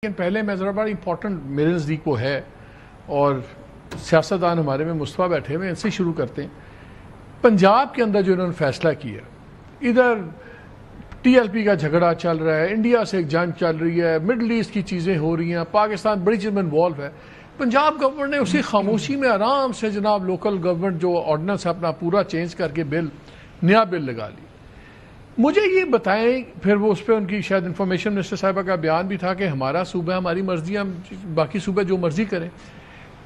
لیکن پہلے میں ذرا بڑا امپورٹنٹ میرے نزدیک وہ ہے اور سیاستدان ہمارے میں مصطفیٰ بیٹھے ہوئے ان سے شروع کرتے ہیں. پنجاب کے اندر جو انہوں نے فیصلہ کیا، ادھر ٹی ایل پی کا جھگڑا چل رہا ہے، انڈیا سے ایک جنگ چل رہی ہے، مڈل ایسٹ کی چیزیں ہو رہی ہیں، پاکستان بڑی چیز میں انوالو ہے. پنجاب گورنمنٹ نے اسی خاموشی میں آرام سے جناب لوکل گورنمنٹ جو آرڈیننس اپنا پورا چینج کر کے نیا بل لگا لی. مجھے یہ بتائیں، پھر وہ اس پہ ان کی شاید انفارمیشن منسٹر صاحبہ کا بیان بھی تھا کہ ہمارا صوبہ ہماری مرضی، ہم باقی صوبہ جو مرضی کریں.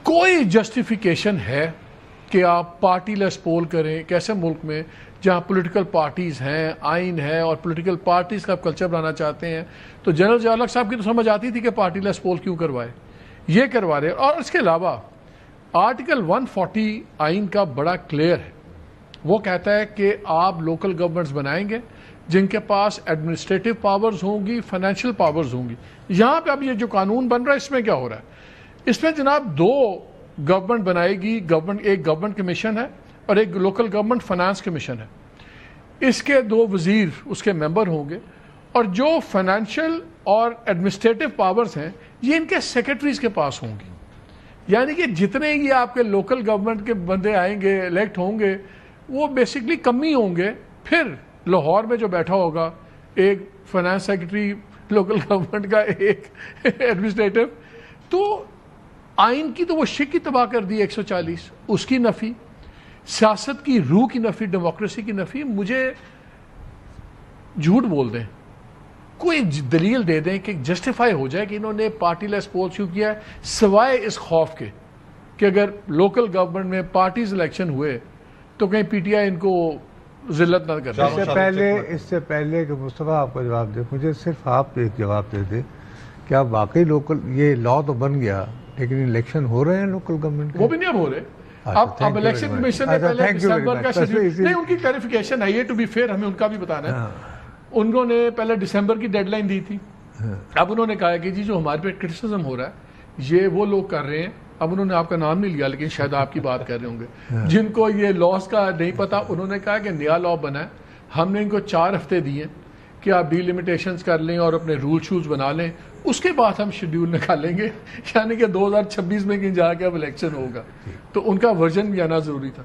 کوئی جسٹیفیکیشن ہے کہ آپ پارٹی لیس پول کریں کیسے ملک میں جہاں پولیٹیکل پارٹیز ہیں، آئین ہے اور پولیٹیکل پارٹیز کا کلچر بنانا چاہتے ہیں؟ تو جنرل ضیاء صاحب کی تو سمجھ آتی تھی کہ پارٹی لیس پول کیوں کروائے، یہ کروا رہے. اور اس کے علاوہ آرٹیکل 140 آئین کا بڑا کلیئر ہے، وہ کہتا ہے کہ آپ لوکل گورنمنٹس بنائیں گے جن کے پاس ایڈمنسٹریٹو پاورز ہوں گی، فائنینشیل پاورز ہوں گی. یہاں پہ اب یہ جو قانون بن رہا ہے اس میں کیا ہو رہا ہے؟ اس میں جناب دو گورنمنٹ بنائے گی، ایک گورنمنٹ کمیشن ہے اور ایک لوکل گورنمنٹ فائنانس کمیشن ہے. اس کے دو وزیر اس کے ممبر ہوں گے اور جو فائنینشیل اور ایڈمنسٹریٹو پاورز ہیں یہ ان کے سیکرٹریز کے پاس ہوں گی. یعنی کہ جتنے یہ آپ کے لوکل گورنمنٹ کے بندے آئیں گے، الیکٹ ہوں گے، وہ بیسکلی کم ہی ہوں گے. پھر لاہور میں جو بیٹھا ہوگا ایک فائنانس سیکرٹری لوکل گورنمنٹ کا، ایک ایڈمنسٹریٹو. تو آئین کی تو وہ شک ہی تباہ کر دی 140، اس کی نفی، سیاست کی روح کی نفی، ڈیموکریسی کی نفی. مجھے جھوٹ بول دیں، کوئی دلیل دے دیں کہ جسٹیفائی ہو جائے کہ انہوں نے پارٹی لیس پول شروع کیا ہے، سوائے اس خوف کے کہ اگر لوکل گورنمنٹ میں پارٹیز الیکشن ہوئے تو کہیں پی ٹی آئی ان کو ذلت نہ کر دے. اس سے پہلے کہ مصطفیٰ آپ کو جواب دے، مجھے صرف آپ ایک جواب دے دے، کیا واقعی لوکل یہ لا تو بن گیا لیکن الیکشن ہو رہے ہیں لوکل گورنمنٹ کے؟ وہ بھی نہیں اب ہو رہے. اب الیکشن کمیشن نے پہلے دسمبر کا شیڈول نہیں، ان کی کلیریفیکیشن ہے یہ، ٹو بی فیئر ہمیں ان کا بھی بتانا ہے. انہوں نے پہلے دسمبر کی ڈیڈ لائن دی تھی. اب انہوں نے کہا کہ جی جو ہمارے پہ کرٹیسزم ہو رہا ہے یہ وہ لوگ کر رہے ہیں. اب انہوں نے آپ کا نام نہیں لیا لیکن شاید آپ کی بات کر رہے ہوں گے جن کو یہ لاس کا نہیں پتا. انہوں نے کہا کہ نیا لا بنا ہے، ہم نے ان کو 4 ہفتے دیے کہ آپ ڈی لمیٹیشنز کر لیں اور اپنے رول شولز بنا لیں، اس کے بعد ہم شیڈیول نکالیں گے. یعنی کہ 2026 میں کہیں جا کے اب الیکشن ہوگا. تو ان کا ورژن بھی آنا ضروری تھا.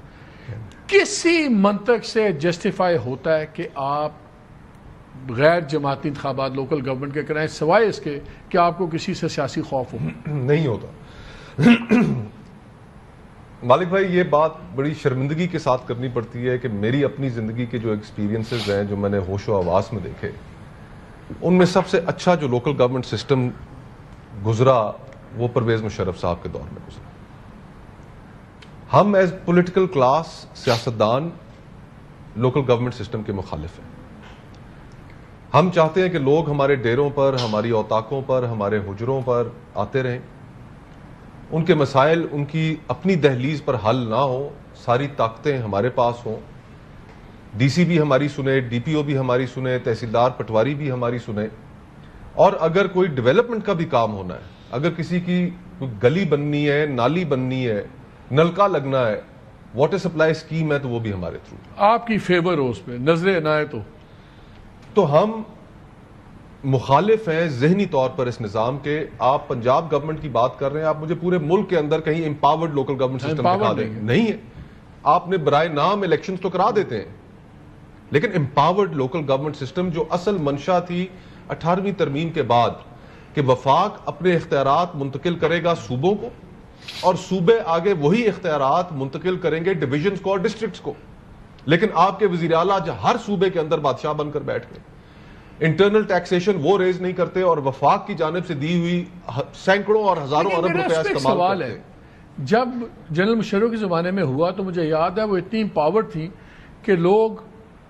کسی منطق سے جسٹیفائی ہوتا ہے کہ آپ غیر جماعتی انتخابات لوکل گورنمنٹ کے کرائیں سوائے اس کے کہ آپ کو کسی سے سیاسی خوف ہو؟ نہیں ہوتا. مالک بھائی یہ بات بڑی شرمندگی کے ساتھ کرنی پڑتی ہے کہ میری اپنی زندگی کے جو ایکسپیرینسز ہیں، جو میں نے ہوش و حواس میں دیکھے، ان میں سب سے اچھا جو لوکل گورنمنٹ سسٹم گزرا وہ پرویز مشرف صاحب کے دور میں گزرا. ہم ایز پولیٹیکل کلاس سیاستدان لوکل گورنمنٹ سسٹم کے مخالف ہیں. ہم چاہتے ہیں کہ لوگ ہمارے ڈیروں پر، ہماری اوطاقوں پر، ہمارے حجروں پر آتے رہیں، ان کے مسائل ان کی اپنی دہلیز پر حل نہ ہو، ساری طاقتیں ہمارے پاس ہوں. ڈی سی بھی ہماری سنے، ڈی پی او بھی ہماری سنے، تحصیلدار پٹواری بھی ہماری سنے. اور اگر کوئی ڈیولپمنٹ کا بھی کام ہونا ہے، اگر کسی کی کوئی گلی بننی ہے، نالی بننی ہے، نلکا لگنا ہے، واٹر سپلائی اسکیم ہے، تو وہ بھی ہمارے تھرو. آپ کی فیور ہو اس پہ نظر عنایت ہو. تو ہم مخالف ہیں ذہنی طور پر اس نظام کے. آپ پنجاب گورنمنٹ کی بات کر رہے ہیں، آپ مجھے پورے ملک کے اندر کہیں امپاورڈ لوکل گورنمنٹ سسٹم دکھا دیں. نہیں ہے. آپ نے برائے نام الیکشنز تو کرا دیتے ہیں لیکن امپاورڈ لوکل گورنمنٹ سسٹم جو اصل منشا تھی 18ویں ترمیم کے بعد کہ وفاق اپنے اختیارات منتقل کرے گا صوبوں کو اور صوبے آگے وہی اختیارات منتقل کریں گے ڈویژنز کو اور ڈسٹرکٹس کو. لیکن آپ کے وزیر اعلیٰ ہر صوبے کے اندر بادشاہ بن کر بیٹھ گئے. انٹرنل ٹیکسیشن وہ ریز نہیں کرتے اور وفاق کی جانب سے دی ہوئی سینکڑوں اور ہزاروں ارب روپے استعمال کرتے. جب جنرل مشرف کے زمانے میں ہوا تو مجھے یاد ہے وہ اتنی امپاورڈ تھی کہ لوگ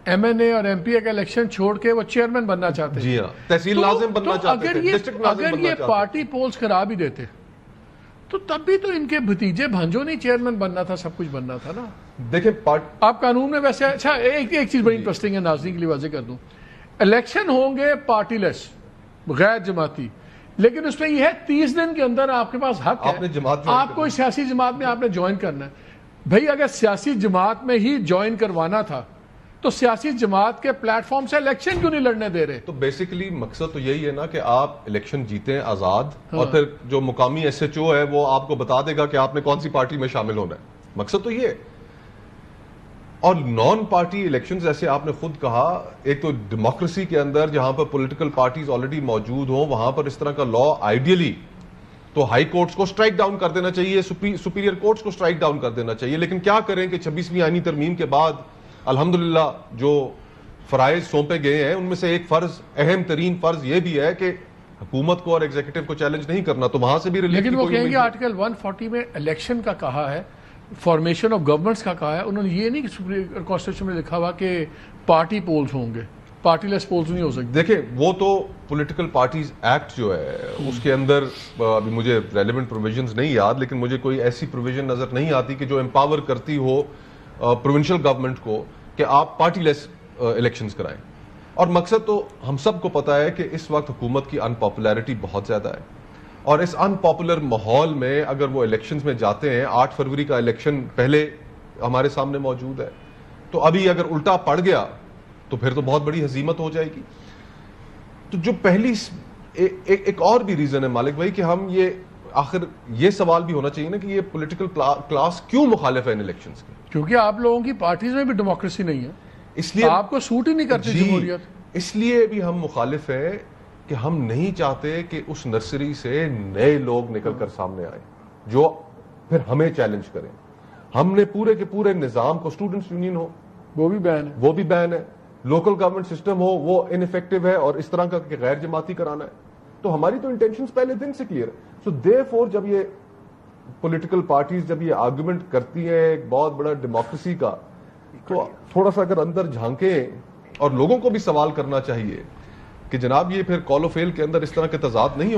ایم این اے اور ایم پی اے کا الیکشن چھوڑ کے وہ چیئرمین بننا چاہتے. جی ہاں، تحصیل لازم بننا چاہتے تھے. اگر یہ پارٹی پولز کرا بھی دیتے تو تب بھی تو ان کے بھتیجے بھانجوں نہیں چیئرمین بننا تھا، سب کچھ بننا تھا نا. دیکھیں آپ قانون میں ویسے اچھا ایک چیز بڑی انٹرسٹنگ ہے، ناظرین کے لیے واضح کر دوں. الیکشن ہوں گے پارٹی لیس غیر جماعتی، لیکن اس میں یہ ہے 30 دن کے اندر آپ کے پاس حق ہے، آپ کو سیاسی جماعت میں آپ نے جوائن کرنا ہے. بھائی اگر سیاسی جماعت میں ہی جوائن کروانا تھا تو سیاسی جماعت کے پلیٹ فارم سے الیکشن کیوں نہیں لڑنے دے رہے؟ تو بیسیکلی مقصد تو یہی ہے نا کہ آپ الیکشن جیتے آزاد، اور پھر جو مقامی ایس ایچ او ہے وہ آپ کو بتا دے گا کہ آپ نے کون سی پارٹی میں شامل ہونا ہے. مقصد تو یہ ہے. اور نان پارٹی الیکشنز، جیسے آپ نے خود کہا، ایک تو ڈیموکریسی کے اندر جہاں پر پولیٹیکل پارٹیز آلریڈی موجود ہوں وہاں پر اس طرح کا لا آئیڈیلی تو ہائی کورٹس کو سٹرائک ڈاؤن کر دینا چاہیے، سپیریئر کورٹس کو سٹرائک ڈاؤن کر دینا چاہیے. لیکن کیا کریں کہ 26ویں آئینی ترمیم کے بعد الحمدللہ جو فرائض سونپے گئے ہیں ان میں سے ایک فرض، اہم ترین فرض یہ بھی ہے کہ حکومت کو اور ایگزیکٹو کو چیلنج نہیں کرنا. تو وہاں سے بھی ریلیف. لیکن وہ کہیں گے آرٹیکل 140 میں الیکشن کا کہا ہے، فارمیشن آف گورنمنٹس کا کہا ہے. انہوں نے یہ نہیں کہ کانسٹیٹیوشن میں لکھا ہوا کہ پارٹی پولز ہوں گے، پارٹی لیس پولز نہیں ہو سکتے. دیکھیں وہ تو پولیٹیکل پارٹیز ایکٹ جو ہے اس کے اندر ابھی مجھے ریلیونٹ پروویژنز نہیں یاد، لیکن مجھے کوئی ایسی پروویژن نظر نہیں آتی کہ جو امپاور کرتی ہو پروونشل گورنمنٹ کو کہ آپ پارٹی لیس الیکشنز کرائیں. اور مقصد تو ہم سب کو پتا ہے کہ اس وقت حکومت کی انپاپولیرٹی بہت زیادہ ہے، اور اس ان پاپولر ماحول میں اگر وہ الیکشنز میں جاتے ہیں، 8 فروری کا الیکشن پہلے ہمارے سامنے موجود ہے، تو ابھی اگر الٹا پڑ گیا تو پھر تو بہت بڑی ہزیمت ہو جائے گی. تو جو پہلی ایک اور بھی ریزن ہے مالک بھائی کہ ہم یہ آخر یہ سوال بھی ہونا چاہیے نا کہ یہ پولیٹیکل کلاس کیوں مخالف ہے ان الیکشنز کے؟ کیونکہ آپ لوگوں کی پارٹیز میں بھی ڈیموکریسی نہیں ہے، اس لیے آپ کو سوٹ ہی نہیں کرتی جمہوریت. اس لیے بھی ہم مخالف ہیں کہ ہم نہیں چاہتے کہ اس نرسری سے نئے لوگ نکل کر سامنے آئیں جو پھر ہمیں چیلنج کریں. ہم نے پورے کے پورے نظام کو، اسٹوڈنٹس یونین ہو وہ بھی بین ہے، وہ بھی بین ہے، لوکل گورنمنٹ سسٹم ہو وہ ان افیکٹو ہے، اور اس طرح کا کہ غیر جماعتی کرانا ہے. تو ہماری تو انٹینشنز پہلے دن سے کلیئر ہے. سو دیئرفور جب یہ پولیٹیکل پارٹیز جب یہ آرگومنٹ کرتی ہیں ایک بہت بڑا ڈیموکریسی کا، تو تھوڑا سا اگر اندر جھانکیں، اور لوگوں کو بھی سوال کرنا چاہیے کہ جناب یہ پھر کال و فیل کے اندر اس طرح کے تضاد نہیں ہو